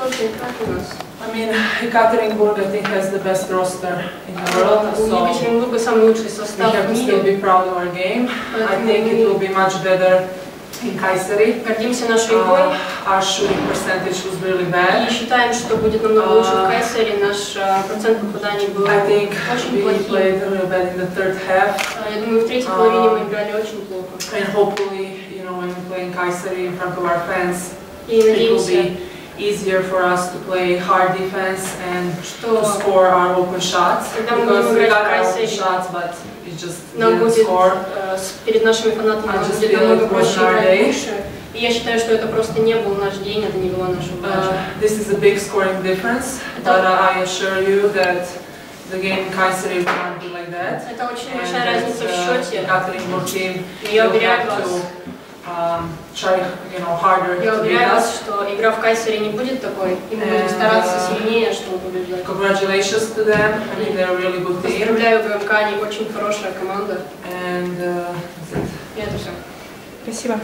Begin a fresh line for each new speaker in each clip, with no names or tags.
очень как у нас.
I mean, Ekaterinburg, I think, has the best roster in the world,
У
so
Екатеринбурга самый лучший
we
состав
have
в
to still
мире.
be proud of our game. I think it will be much better in Kayseri.
Гордимся нашей игрой
Our shooting percentage was really
и
bad.
считаем, что будет намного лучше в Кайсере. Наш процент попаданий был
I think
очень
we
плохим.
played a little bad in the third half.
Я думаю, в третьей половине мы играли очень плохо.
And hopefully, you know, when we play in Kayseri in front of our fans,
И
it will
надеемся,
be easier for us to play hard defense and
что
to score our open shots.
Когда мы
Because
будем
we
играть
got
в
our open
Кайсере,
shots, but it just
нам
didn't
будет
score.
перед нашими фанатами
I
нам
just
будет
feel
намного
it
проще
was our
играть
day.
лучше. И я считаю, что это просто не был наш день, это не была наша удача.
This is a big scoring difference, but I assure you that the game in Kayseri will not be like that.
Это очень
And
большая разница в счете.
Ekaterinburg team
Я
will
уверяю
have
вас,
to try, you know, harder
я
to beat
уверяю вас,
us.
что игра в Кайсере не будет такой, и мы будем стараться сильнее, чтобы побеждать.
Congratulations to them. I mean, they're a really good team.
Поздравляю ГМК, они очень хорошая команда.
And that's it.
И это все.
Спасибо.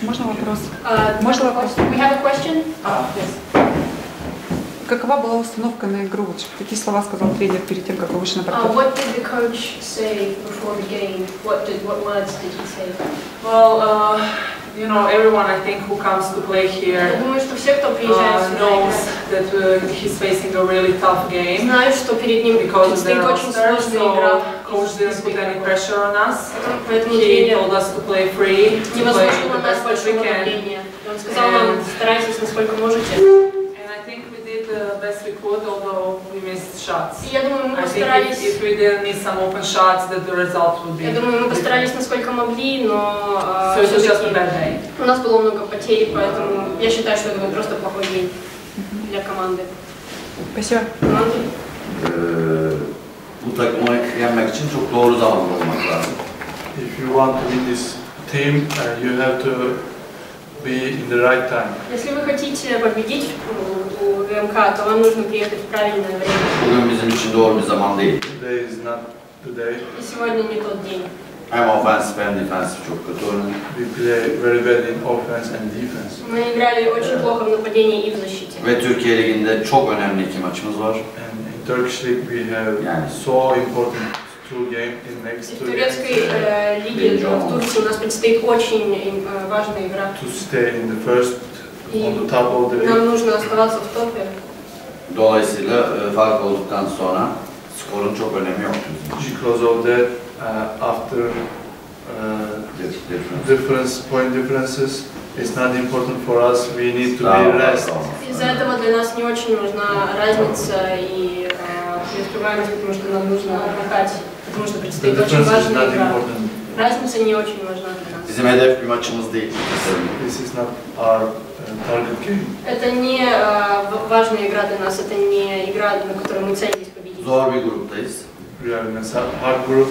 Можно вопрос? Можно вопрос?
We have a question?
Yes.
Какова была установка на игру? Вот какие слова сказал тренер перед тем, как вы вышли на паркет?
What did the coach say before the game? What words did he say?
Well, you know, everyone I think who comes to play
Я
here
думаю, что все, кто приезжает сюда,
knows that he's facing a really tough game
знают, что перед ним
because of
предстоит
their
очень
roster.
сложная игра.
So coach didn't put any pressure on us.
Поэтому
He
тренер
told us to play free,
не
to play
возложил
the
на нас
best that we
большого
can.
давления. Он сказал нам, старайтесь насколько можете.
And I think we did the best we could, although we missed shots.
И я думаю, мы
I think
постарались.
if we didn't miss some open shots, that the result would be
Я думаю, мы
different.
постарались насколько могли, но
So it was just a
все-таки
bad day.
у нас было много потерь, поэтому я считаю, что это был просто плохой день для команды.
Спасибо.
Команды.
Bu takımı yenmek için çok doğru zamanda olmak lazım.
If you want to win this team, you have to be in the right time.
Если вы хотите победить у ГМК, то вам нужно приехать в правильное время.
Bugün bizim için doğru bir zaman değil.
Today is not today.
И сегодня не тот день.
Hem ofensif hem defensif çok kötü oynadık.
We play very bad in offense and defense.
Мы играли очень плохо в нападении и в защите.
Ve Türkiye Ligi'nde çok önemli iki maçımız var.
And in Turkish league we have so important two games in next
И в
2
турецкой
games.
лиге в Турции у нас предстоит очень важная игра.
To stay in the first, on the top of the
Нам
league.
нужно оставаться в топе.
Dolayısıyla fark olduktan sonra skorun çok önemi yok bizim için.
Because of that, after point differences, it's not important for us. We need to be rest.
Из-за этого для нас не очень нужна разница и неуспеваемость, потому что нам нужно отдыхать, потому что
The
предстоит очень
difference is
важная
not
игра.
important.
Разница не очень важна для нас.
Bizim hedef bir maçımız değil.
This is not our target game.
Это не важная игра для нас, это не игра, на которой мы целились победить.
Zor bir gruptayız.
We are in a hard group.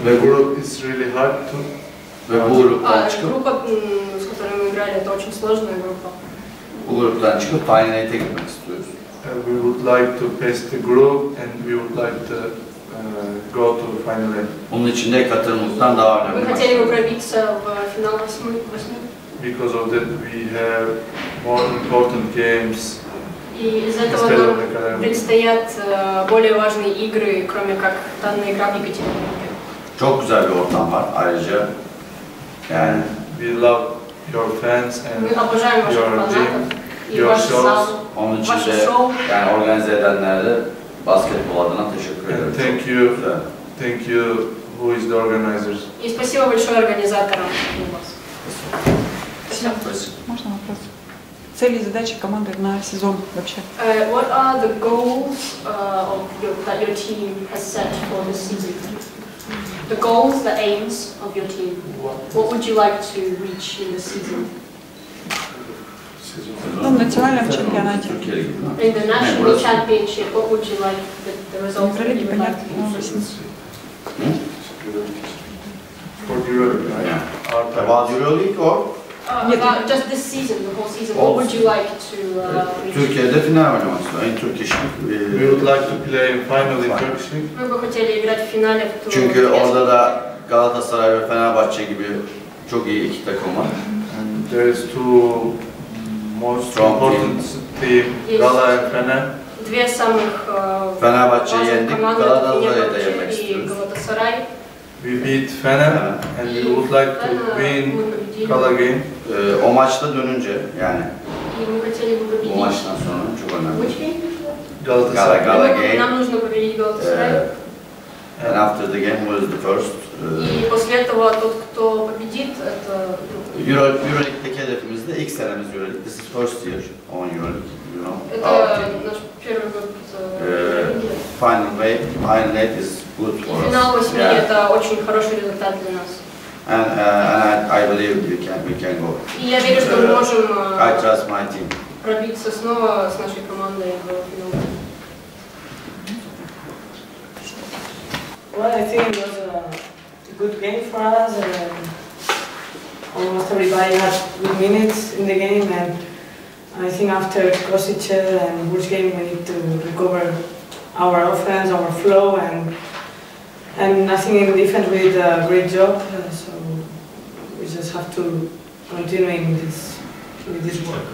The group is really hard to.
Ve bu gruptan çıkıp
Группа, с которой мы играли, это очень сложная группа.
bu gruptan çıkıp Final 8'e gitmek istiyoruz.
We would like to pass the group and we would like to go to final 8.
Bunun için de Ekaterinburg'dan daha
Мы
önemli
хотели бы
maçlar.
пробиться в финал 8.
Because of that we have more important games.
И из этого нам предстоят более важные игры, кроме как данная игра в Екатеринбурге.
Çok güzel bir ortam var ayrıca. Yani
We love your fans
Мы
and
обожаем ваших
your
фанатов
gym,
и
your
ваш
shows.
зал,
onun için
ваше
de
шоу.
yani organize edenlere de basketbol adına teşekkür ederim.
And thank
Çok
you.
güzel.
Thank you, who is the organizers.
И спасибо большое организаторам. Спасибо.
Можно вопрос? Цели и задачи команды на сезон вообще?
What are the goals that your team has set for this season? The goals, the aims of your team. What would you like to reach in this season?
Ну, в национальном чемпионате.
Türkiye Ligi.
In the national championship, what would you like the results that you would like to
Непонятно.
reach?
For Europe, right?
Yeah. About Euroleague or
About just this season, the whole season, what would you like to reach?
Türkiye'de final oynamak istiyorum. En Turkish League.
We would like to play in final in Turkish league.
Мы бы хотели играть в финале в
Çünkü orada da Galatasaray ve Fenerbahçe gibi çok iyi iki takım var.
And there is two most
Strong
important team,
Yes.
Gala and Fener.
Две самых
Fenerbahçe'yi
важных
yendik,
команды, это
Galatasaray'ı da yenmek
Фенербахче и
istiyoruz.
Галатасарай.
We beat Fener and we would like to win Gala game.
O maçta dönünce yani
И мы хотели бы
bu
победить.
maçtan sonra çok önemli.
Which game?
Galatasaray.
Gala game.
Нам нужно победить Галатасарай.
And after the game was the first.
И после этого тот, кто победит, это
Euroleague'deki hedefimiz de ilk senemiz Euroleague. This is first year on Euroleague, you know. Our
это
team.
наш первый год Евровидения.
Final eight is good for us.
Финал 8
Yeah.
это очень хороший результат для нас.
And I believe we can go.
И я верю, что мы можем
I trust my team.
пробиться снова с нашей командой в финал.
Well, I think it was a good game for us. Almost everybody had good minutes in the game, and I think after Kosice and Burj game, we need to recover our offense, our flow, and I think in defense we did a great job. So we just have to continue with this work.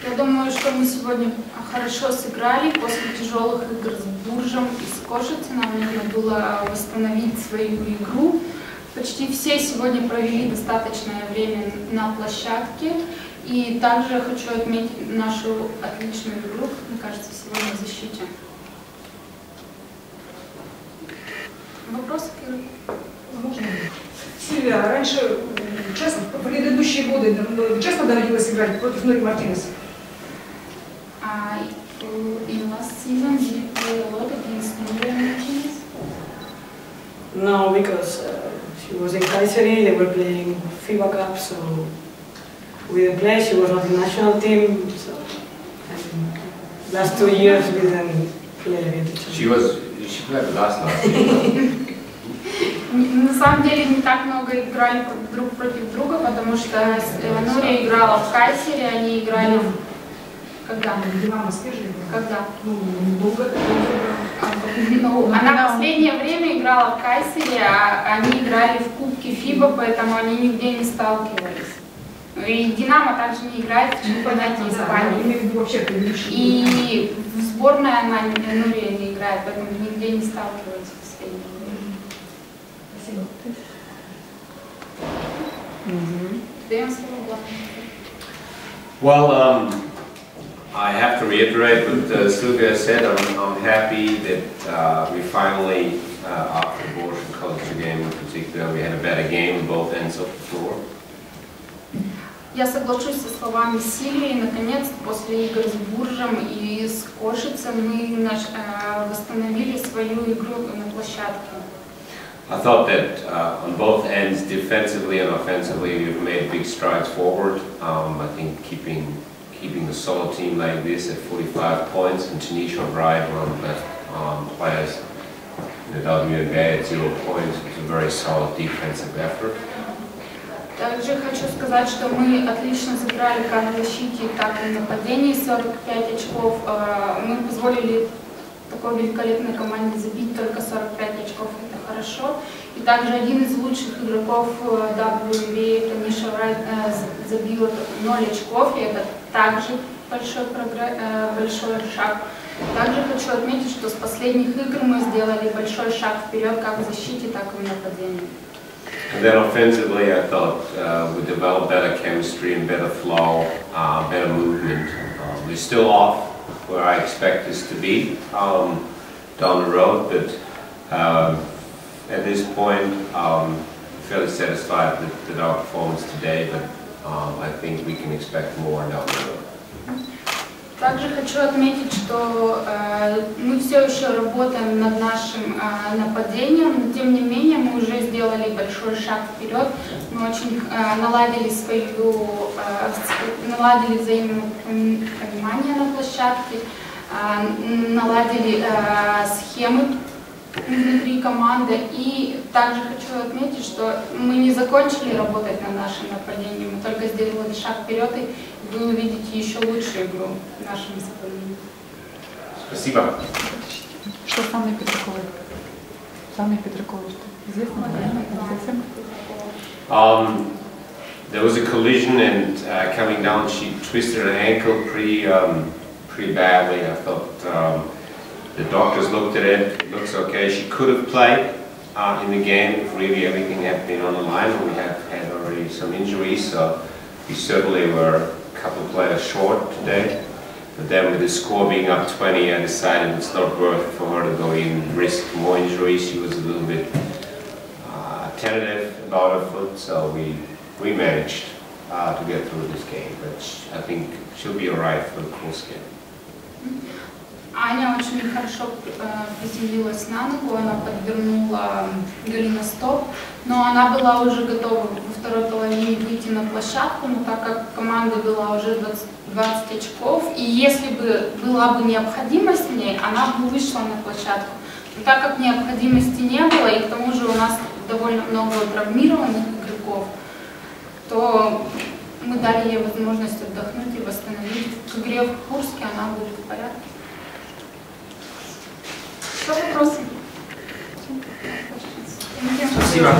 Я думаю, что мы сегодня хорошо сыграли. После тяжелых игр с Буржем и с Кошицей нам нужно было восстановить свою игру. Почти все сегодня провели достаточное время на площадке. И также хочу отметить нашу отличную игру, мне кажется, сегодня в защите. Вопросы, Кира?
Можно? Сильвия, раньше, честно, в предыдущие годы честно доводилось играть против Нури Мартинес?
In last season, did you play a lot against Nuria Martinez?
No, because she was in Kayseri, they were playing FIBA Cup, so we didn't play. She was not in the national team, so and last 2 years we didn't play against each other.
She played with us last year.
На самом деле не так много играли друг против друга, потому что Нурия играла в Кайсере, они играли в... Когда? Когда? Она в последнее время играла в Кайсере, а они играли в Кубке ФИБА, поэтому они нигде не сталкивались. И Динамо также не играет в чемпионате Испании. И в сборной она Нурия не играет, поэтому нигде не сталкивается в последнее время.
Well, I have to reiterate what Sylvia said. I'm happy that we finally, after the Borsch and Culture game in particular, we had a better game on both ends of the floor.
Я соглашусь со словами Сильвии. Наконец, после игр с Буржем и с Кошицей мы восстановили свою игру на площадке.
I thought that on both ends, defensively and offensively, we've made big strides forward. I think keeping a solid team like this at 45 points, and Tanisha Wright, one of the best players in the WNBA at 0 points, it's a very solid defensive effort.
Также хочу сказать, что мы отлично сыграли как в защите, так и в нападении. 45 очков. Мы позволили такой великолепной команде забить только 45 очков. Это хорошо. И также один из лучших игроков WNBA, Таниша Райт, забила 0 очков. И это также большой шаг. Также хочу отметить, что с последних игр мы сделали большой шаг вперед как в защите, так и в нападении.
And then offensively, I thought we developed better chemistry and better flow, better movement. We're still off where I expect us to be down the road, but at this point, I'm fairly satisfied with our performance today, but I think we can expect more down the road.
Также хочу отметить, что мы все еще работаем над нашим нападением, но тем не менее мы уже сделали большой шаг вперед. Мы очень наладили взаимное понимание на площадке, наладили схемы внутри команды. И также хочу отметить, что мы не закончили работать над нашим нападением, мы только сделали шаг вперед, и вы увидите еще лучшую игру в нашем исполнении.
Спасибо.
Что с Анной Петраковой? С Анной Петраковой что? Известно?
there was a collision, and coming down, she twisted her ankle pretty badly. I thought the doctors looked at it. It looks okay. She could have played in the game if really everything had been on the line. We had already some injuries, so we certainly were a couple of players short today. But then with the score being up 20, I decided it's not worth for her to go in, risk more injuries. She was a little bit tentative about her foot, so we managed to get through this game. But I think she'll be alright for the course game.
Аня очень хорошо приземлилась на ногу, она подвернула голеностоп, но она была уже готова во второй половине выйти на площадку, но так как команда была уже 20 очков, и если бы была бы необходимость в ней, она бы вышла на площадку. Но так как необходимости не было, и к тому же у нас довольно много травмированных игроков, то мы дали ей возможность отдохнуть и восстановить. К игре в Курске она будет в порядке. Вопросы?
Спасибо.